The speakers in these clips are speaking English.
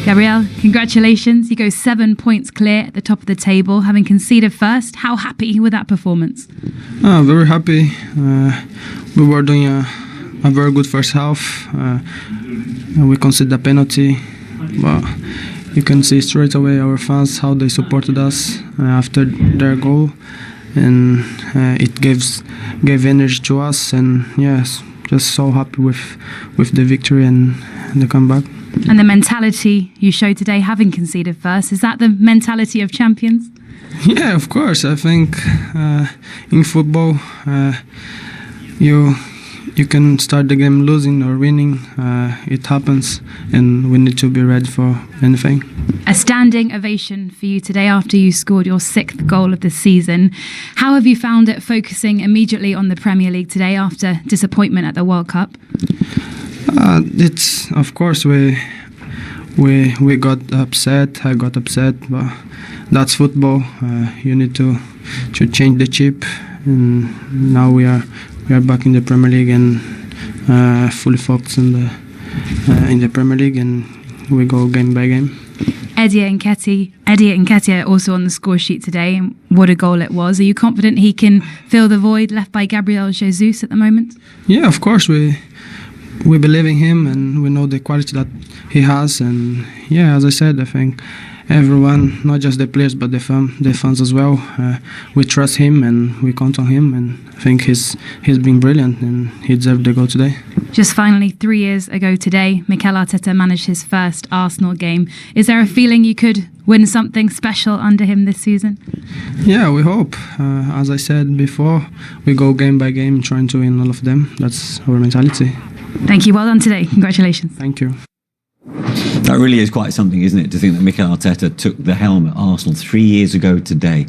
Gabriel, congratulations. You go 7 points clear at the top of the table, having conceded first. How happy with that performance? Very happy. We were doing a very good first half. We conceded a penalty, but you can see straight away our fans, how they supported us after their goal. And it gave energy to us, and yes, just so happy with the victory and the comeback. And the mentality you showed today, having conceded first, is that the mentality of champions? Yeah, of course. I think in football, you can start the game losing or winning. It happens, and we need to be ready for anything. A standing ovation for you today after you scored your 6th goal of the season. How have you found it focusing immediately on the Premier League today after disappointment at the World Cup? It's, of course, we got upset. I got upset, but that's football. You need to change the chip, and now we are back in the Premier League and fully focused in the Premier League, and we go game by game. Eddie Nketiah also on the score sheet today. What a goal it was. Are you confident he can fill the void left by Gabriel Jesus at the moment? Yeah, of course. We believe in him, and we know the quality that he has. And yeah, as I said, I think everyone, not just the players but the fans as well, we trust him and we count on him, and I think he's been brilliant and he deserved the goal today. Just finally, 3 years ago today, Mikel Arteta managed his first Arsenal game. Is there a feeling you could win something special under him this season? Yeah, we hope. As I said before, we go game by game trying to win all of them. That's our mentality. Thank you. Well done today. Congratulations. Thank you. That really is quite something, isn't it, to think that Mikel Arteta took the helm at Arsenal 3 years ago today.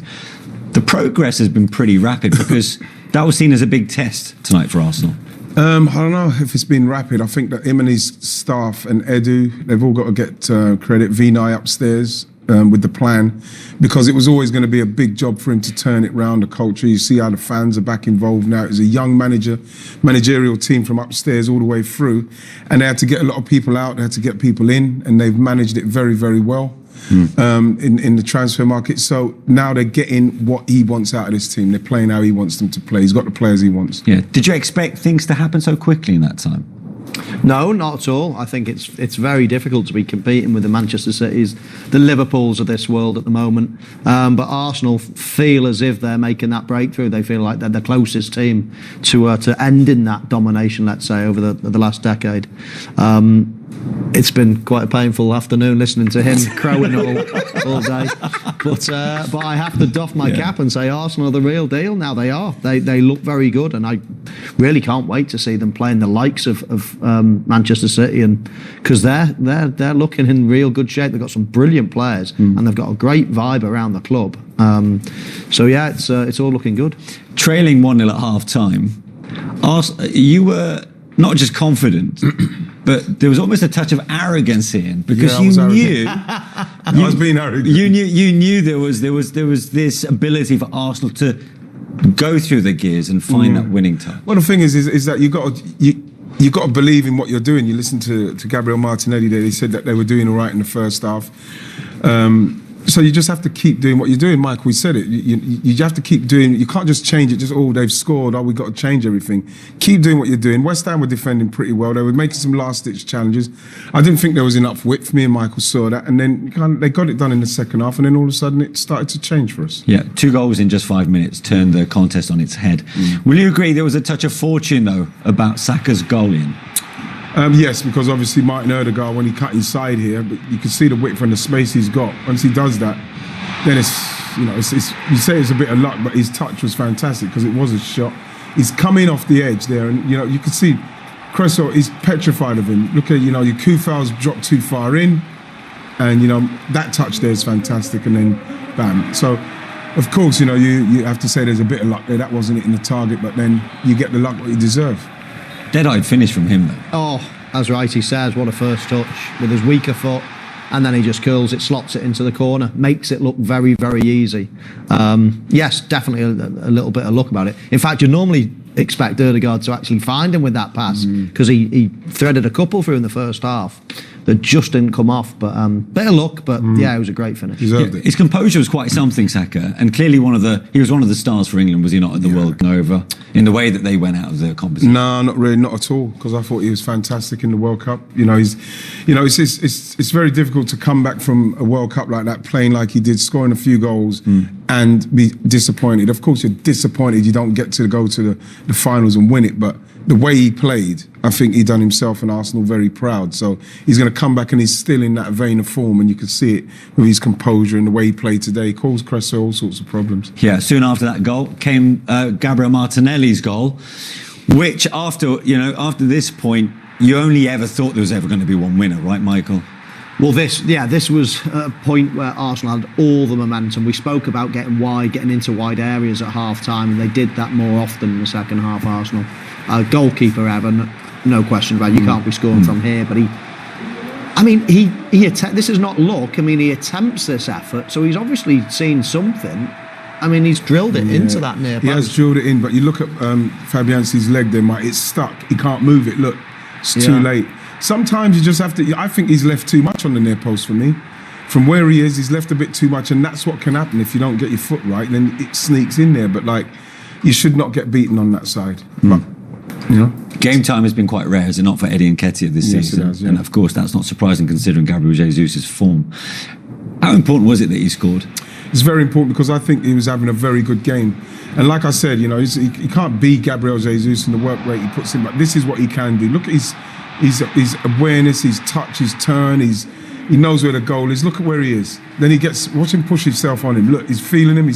The progress has been pretty rapid, because that was seen as a big test tonight for Arsenal. I don't know if it's been rapid. I think that him and his staff and Edu, they've all got to get credit. Vinay upstairs with the plan, because it was always going to be a big job for him to turn it round, the culture. You see how the fans are back involved now. It was a young managerial team from upstairs all the way through, and they had to get a lot of people out, they had to get people in, and they've managed it very, very well in the transfer market. So now they're getting what he wants out of this team. They're playing how he wants them to play. He's got the players he wants. Yeah. Did you expect things to happen so quickly in that time? No, not at all. I think it's very difficult to be competing with the Manchester Cities, the Liverpools of this world at the moment. But Arsenal feel as if they're making that breakthrough. They feel like they're the closest team to ending that domination, let's say, over the last decade. It's been quite a painful afternoon listening to him crowing all day. But I have to doff my cap and say Arsenal are the real deal now. They are. They look very good, and I really can't wait to see them playing the likes of Manchester City, and because they're looking in real good shape. They've got some brilliant players, and they've got a great vibe around the club. So yeah, it's all looking good. Trailing 1-0 at half time, you were not just confident, but there was almost a touch of arrogance here, because you knew I was being arrogant. You knew there was this ability for Arsenal to go through the gears and find that winning touch. Well, the thing is that you got to believe in what you're doing. You listen to Gabriel Martinelli there. He said that they were doing all right in the first half. So you just have to keep doing what you're doing, Mike. We said it. You have to keep doing. You can't just change it. Just they've scored. We've got to change everything. Keep doing what you're doing. West Ham were defending pretty well. They were making some last-ditch challenges. I didn't think there was enough width. Me and Michael saw that, and then they got it done in the second half, and then all of a sudden it started to change for us. Yeah, 2 goals in just 5 minutes turned the contest on its head. Will you agree there was a touch of fortune though about Saka's goal in? Yes, because obviously Martin Odegaard, when he cut inside here, but you can see the width and the space he's got. Once he does that, then it's you say it's a bit of luck, but his touch was fantastic because it was a shot. He's coming off the edge there, and you can see Cresswell is petrified of him. Look at your Kufal's dropped too far in, and that touch there is fantastic, and then bam. So of course you have to say there's a bit of luck there. That wasn't hitting the target, but then you get the luck that you deserve. Dead-eyed finish from him, though. Oh, as Wright says, what a first touch with his weaker foot, and then he just curls it, slots it into the corner, makes it look very, very easy. Yes, definitely a little bit of luck about it. In fact, you normally expect Odegaard to actually find him with that pass, because he threaded a couple through in the first half. that just didn't come off. But bit of luck, but yeah, it was a great finish. His composure was quite something, Saka, and clearly he was one of the stars for England, was he not, at the World over, in the way that they went out of the competition? No, not really, not at all. Because I thought he was fantastic in the World Cup. It's very difficult to come back from a World Cup like that, playing like he did, scoring a few goals, and be disappointed. Of course, you're disappointed you don't get to go to the finals and win it, but the way he played, I think he done himself and Arsenal very proud. So he's going to come back and he's still in that vein of form, and you can see it with his composure and the way he played today. He caused Cresswell all sorts of problems. Yeah, soon after that goal came Gabriel Martinelli's goal, which after this point, you only ever thought there was ever going to be one winner, right, Michael? Well, this was a point where Arsenal had all the momentum. We spoke about getting into wide areas at half-time, and they did that more often in the second half, Arsenal. Goalkeeper error, no question about it. You can't be scoring from here, but this is not luck. I mean, he attempts this effort, so he's obviously seen something. I mean, he's drilled it into that near post. He has drilled it in, but you look at Fabianski's leg there, Mike, it's stuck. He can't move it. Look, it's too late. Sometimes you just have to. I think he's left too much on the near post for me. From where he is, he's left a bit too much, and that's what can happen if you don't get your foot right. Then it sneaks in there. But you should not get beaten on that side. But, game time has been quite rare, has it not, for Eddie Nketiah this season? It has, yeah. And of course, that's not surprising considering Gabriel Jesus' form. How important was it that he scored? It's very important because I think he was having a very good game. And like I said, he can't be Gabriel Jesus in the work rate he puts in, but this is what he can do. Look at his awareness, his touch, his turn, he knows where the goal is. Look at where he is. Then watch him push himself on him. Look, he's feeling him,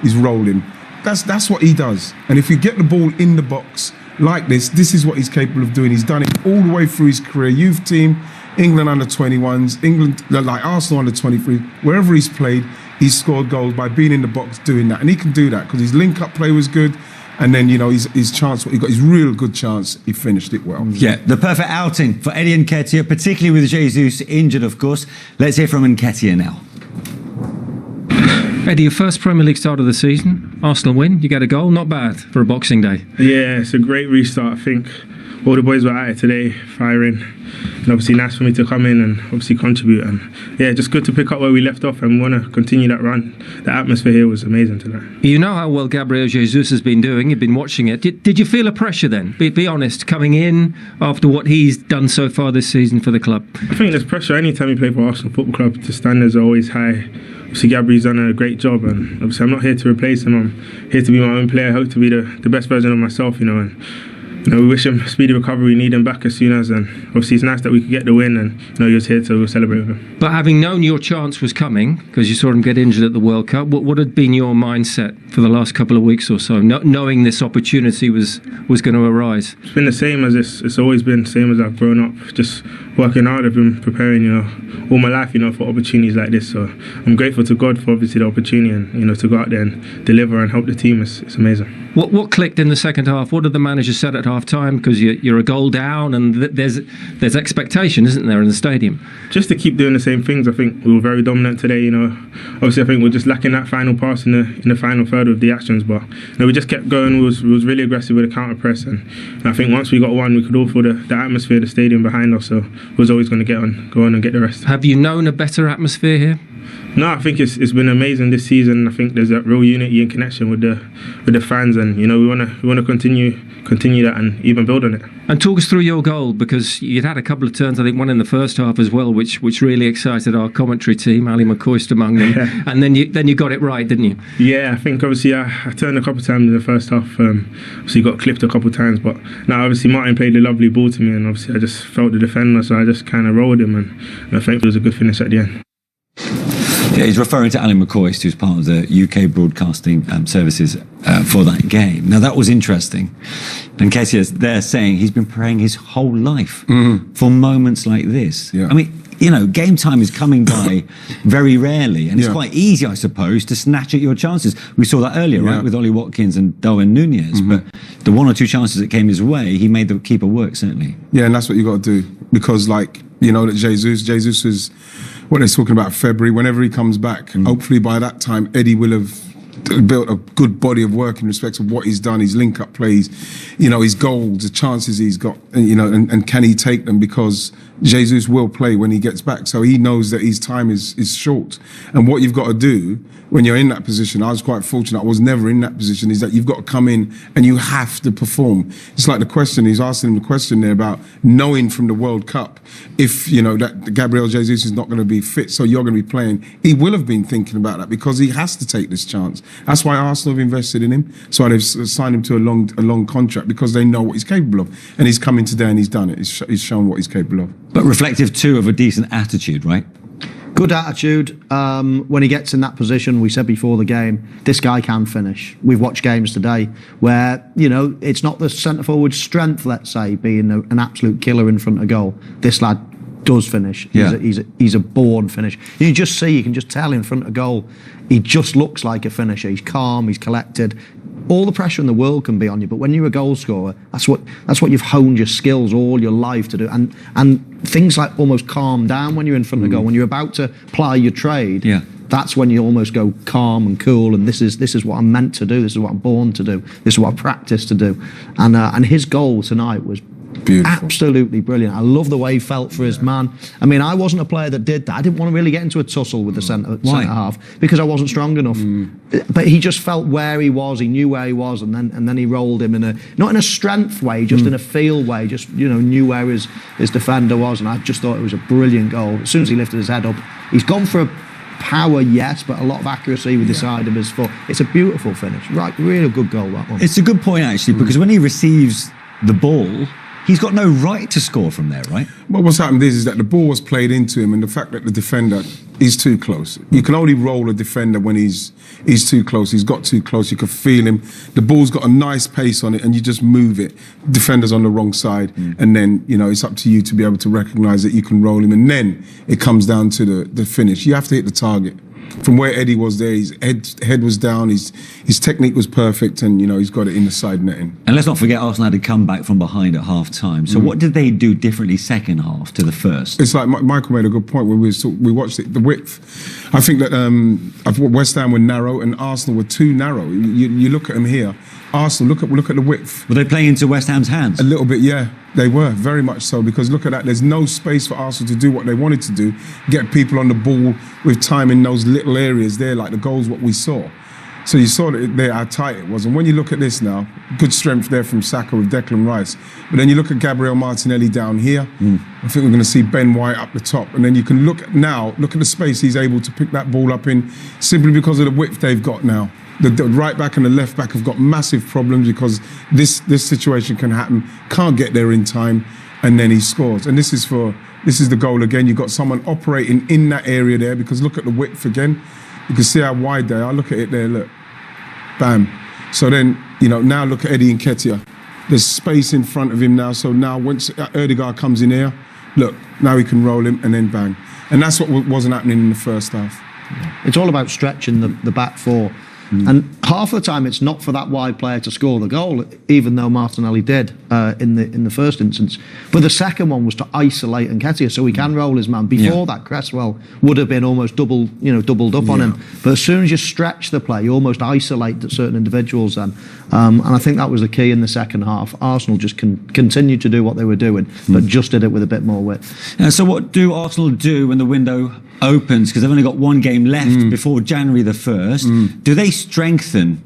he's rolling. That's what he does. And if you get the ball in the box like this is what he's capable of doing. He's done it all the way through his career. Youth team, England under-21s, England, like Arsenal under-23, wherever he's played, he's scored goals by being in the box doing that. And he can do that because his link-up play was good. And then, his chance, he got his real good chance, he finished it well. Yeah, the perfect outing for Eddie Nketiah, particularly with Jesus injured, of course. Let's hear from Nketiah now. Eddie, your first Premier League start of the season, Arsenal win, you get a goal, not bad for a Boxing Day. Yeah, it's a great restart. I think all the boys were at it today, firing, and obviously nice for me to come in and obviously contribute. And yeah, just good to pick up where we left off and want to continue that run. The atmosphere here was amazing tonight. You know how well Gabriel Jesus has been doing, you've been watching it. Did you feel a pressure then? Be honest, coming in after what he's done so far this season for the club. I think there's pressure anytime you play for Arsenal Football Club. The standards are always high. Obviously Gabriel's done a great job, and obviously I'm not here to replace him. I'm here to be my own player. I hope to be the best version of myself, and we wish him speedy recovery. We need him back as soon as, and obviously it's nice that we could get the win, and he was here to celebrate with him. But having known your chance was coming, because you saw him get injured at the World Cup, what had been your mindset for the last couple of weeks or so, knowing this opportunity was going to arise? It's been the same as it's always been, the same as I've grown up, just working hard. I've been preparing, all my life, for opportunities like this. So I'm grateful to God for obviously the opportunity, and to go out there and deliver and help the team. It's amazing. What clicked in the second half? What did the manager said at half time? Because you're a goal down, and there's expectation, isn't there, in the stadium? Just to keep doing the same things. I think we were very dominant today. Obviously I think we're just lacking that final pass in the final third of the actions. But we just kept going. We was really aggressive with the counter press, and I think once we got one, we could all feel the atmosphere of the stadium behind us. So we was always going to go on and get the rest. Have you known a better atmosphere here? No, I think it's been amazing this season. I think there's that real unity and connection with the fans, and we want to continue that and even build on it. And talk us through your goal, because you'd had a couple of turns, I think one in the first half as well, which really excited our commentary team, Ali McCoist among them. Yeah. And then you got it right, didn't you? Yeah, I think obviously I turned a couple of times in the first half. Obviously got clipped a couple of times, but now obviously Martin played a lovely ball to me, and obviously I just felt the defender, so I just kind of rolled him, and I think it was a good finish at the end. Yeah, he's referring to Alan McCoist, who's part of the UK broadcasting services for that game. Now, that was interesting. And Nketiah's there saying he's been praying his whole life for moments like this. Yeah. I mean, game time is coming by very rarely, and it's quite easy, I suppose, to snatch at your chances. We saw that earlier, right, with Ollie Watkins and Darwin Nunez. But the one or two chances that came his way, he made the keeper work, certainly. Yeah, and that's what you got to do, because, that Jesus is what they're talking about February. Whenever he comes back, hopefully by that time Eddie will have built a good body of work in respect of what he's done, his link-up plays, his goals, the chances he's got, and can he take them, because Jesus will play when he gets back. So he knows that his time is short. And what you've got to do when you're in that position, I was quite fortunate, I was never in that position, is that you've got to come in and you have to perform. It's like the question, he's asking him the question there about knowing from the World Cup if, that Gabriel Jesus is not going to be fit, so you're going to be playing. He will have been thinking about that because he has to take this chance. That's why Arsenal have invested in him. So they've signed him to a long contract, because they know what he's capable of. And he's come in today and he's done it. He's shown what he's capable of. But reflective too of a decent attitude, right? Good attitude. When he gets in that position, we said before the game, this guy can finish. We've watched games today where, it's not the centre-forward strength, let's say, being an absolute killer in front of goal. This lad does finish. Yeah. He's a born finisher. You can just tell in front of goal, he just looks like a finisher. He's calm, he's collected. All the pressure in the world can be on you, but when you're a goal scorer, that's what you've honed your skills all your life to do. And things like almost calm down when you're in front of goal. When you're about to ply your trade, that's when you almost go calm and cool. And this is what I'm meant to do. This is what I'm born to do. This is what I practice to do. And his goal tonight was beautiful. Absolutely brilliant. I love the way he felt for his man. I mean, I wasn't a player that did that. I didn't want to really get into a tussle with the centre half because I wasn't strong enough. But he just felt where he was. He knew where he was, and then he rolled him not in a strength way, just in a feel way. Just knew where his defender was, and I just thought it was a brilliant goal. As soon as he lifted his head up, he's gone for a power, yes, but a lot of accuracy with the side of his foot. It's a beautiful finish. Right, really good goal, that one. It's a good point actually, because when he receives the ball, he's got no right to score from there, right? Well, what's happened is that the ball was played into him, and the fact that the defender is too close. You can only roll a defender when he's too close. He's got too close. You can feel him. The ball's got a nice pace on it, and you just move it. Defender's on the wrong side, and then it's up to you to be able to recognise that you can roll him, and then it comes down to the finish. You have to hit the target. From where Eddie was there, his head was down, his technique was perfect, and he's got it in the side netting. And let's not forget, Arsenal had to come back from behind at half time. So what did they do differently second half to the first? It's like Michael made a good point when we watched it. The width, I think that West Ham were narrow and Arsenal were too narrow. You look at them here. Arsenal, look at the width. Were they playing into West Ham's hands? A little bit, yeah. They were, very much so, because look at that. There's no space for Arsenal to do what they wanted to do, get people on the ball with time in those little areas there, like the goals, what we saw. So you saw that there how tight it was. And when you look at this now, good strength there from Saka with Declan Rice. But then you look at Gabriel Martinelli down here. I think we're going to see Ben White up the top. And then you can look at the space he's able to pick that ball up in, simply because of the width they've got now. The right back and the left back have got massive problems because this situation can happen. Can't get there in time, and then he scores. And this is the goal again. You've got someone operating in that area there, because look at the width again. You can see how wide they are. Look at it there. Look, bam. So then now look at Eddie Nketiah. There's space in front of him now. So now once Ødegaard comes in here, look, now he can roll him and then bang. And that's what wasn't happening in the first half. It's all about stretching the back four. And half of the time it's not for that wide player to score the goal, even though Martinelli did in the first instance. But the second one was to isolate Nketiah so he can roll his man. Before that, Cresswell would have been almost doubled up on him. But as soon as you stretch the play, you almost isolate certain individuals then. And I think that was the key in the second half. Arsenal just continued to do what they were doing, but just did it with a bit more width. So what do Arsenal do when the window opens, because they've only got one game left before January the 1st? Do they strengthen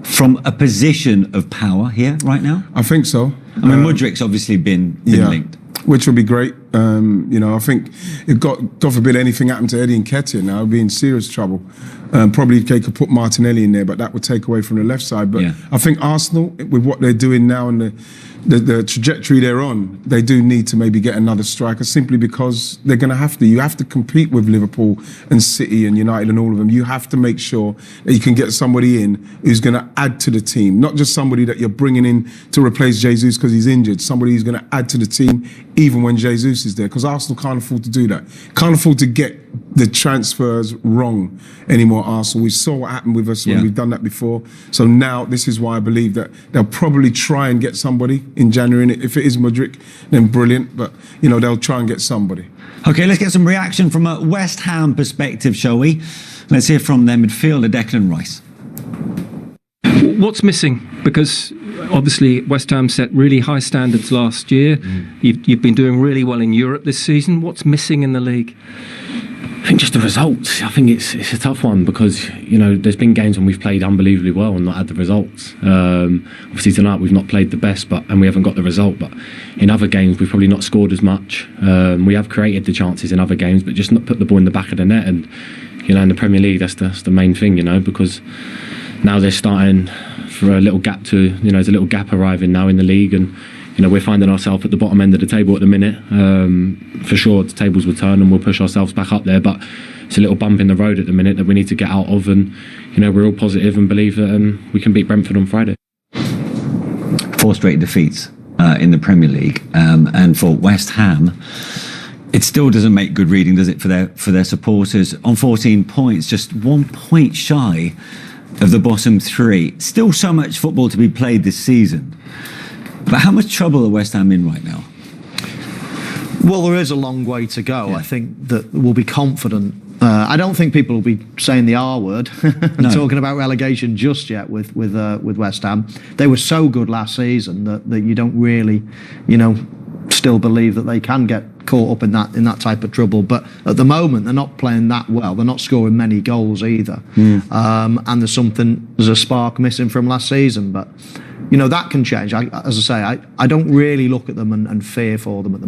from a position of power here right now? I think so. I mean, Mudrik's obviously been linked. Which would be great. I think if God forbid anything happened to Eddie Nketiah now, he'd be in serious trouble. Probably they could put Martinelli in there, but that would take away from the left side. But I think Arsenal, with what they're doing now and the trajectory they're on, they do need to maybe get another striker, simply because they're going to have to. You have to compete with Liverpool and City and United and all of them. You have to make sure that you can get somebody in who's going to add to the team, not just somebody that you're bringing in to replace Jesus because he's injured, somebody who's going to add to the team even when Jesus is there, because Arsenal can't afford to do that. Can't afford to get the transfers wrong anymore, Arsenal. We saw what happened with us when we've done that before. So now this is why I believe that they'll probably try and get somebody in January. And if it is Mudryk, then brilliant. But, they'll try and get somebody. OK, let's get some reaction from a West Ham perspective, shall we? Let's hear from their midfielder, Declan Rice. What's missing? Because obviously West Ham set really high standards last year. You've been doing really well in Europe this season. What's missing in the league? I think just the results. I think it's a tough one because, there's been games when we've played unbelievably well and not had the results. Obviously tonight we've not played the best, and we haven't got the result. But in other games we've probably not scored as much. We have created the chances in other games, but just not put the ball in the back of the net. And in the Premier League, that's the main thing. Because now they're starting for a little gap to. There's a little gap arriving now in the league, and we're finding ourselves at the bottom end of the table at the minute. For sure, the tables will turn and we'll push ourselves back up there. But it's a little bump in the road at the minute that we need to get out of. And, we're all positive and believe that we can beat Brentford on Friday. 4 straight defeats in the Premier League. And for West Ham, it still doesn't make good reading, does it, for their supporters? On 14 points, just 1 point shy of the bottom 3. Still so much football to be played this season. But how much trouble are West Ham in right now? Well, there is a long way to go. Yeah. I think that we'll be confident. I don't think people will be saying the R word and talking about relegation just yet with West Ham. They were so good last season that you don't really, still believe that they can get caught up in that type of trouble. But at the moment, they're not playing that well. They're not scoring many goals either. And there's a spark missing from last season. But that can change. As I say, I don't really look at them and fear for them at the moment.